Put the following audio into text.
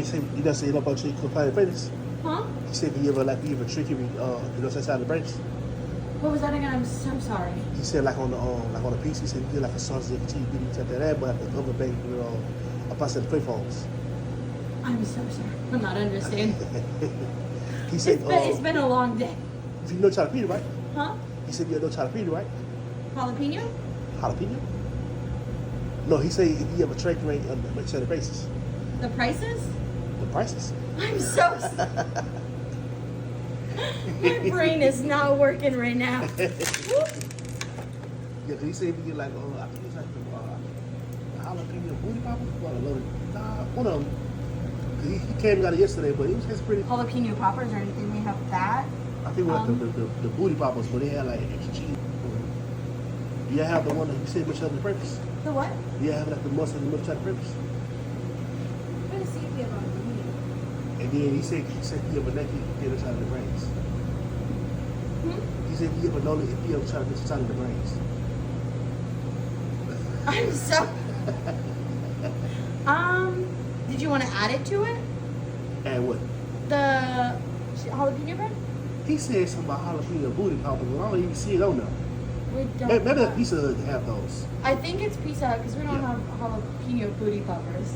said he doesn't say no about you could find the brains. Huh? He said he ever trick you inside the brains. What was that again? I'm so sorry. He said like on the piece, he said he did like a sausage cheese, you tap that, but at the other bank, I passed the play phones. I'm so sorry. I'm not understanding. He said It's been a long day. You know Jalapeño, right? Huh? He said you know Jalapeño, right? Jalapeno? Jalapeno? No, he said if you have a trade rate on the standard basis. The prices? The prices. I'm so My brain is not working right now. Yeah, cause he said if you get like I think it's like the jalapeno booty popper, one of them. He came and got it yesterday, but it's pretty. Jalapeno poppers or anything? We have that. I think we have the booty poppers, but they had like extra cheese. You have the one that you said much of the purpose. The what? You have like the mustard and much of the purpose. I'm gonna see if we have on Domino. And then he said he have a neck, he get inside of the brains. He said he have a no, if he ever try to get inside of the brains. I'm so. Did you want to add it to it? And what? The jalapeno bread? He said something about jalapeno booty poppers, but I don't even see it on there. We don't. Maybe that Pizza Hut have those. I think it's Pizza Hut because we don't have jalapeno booty poppers.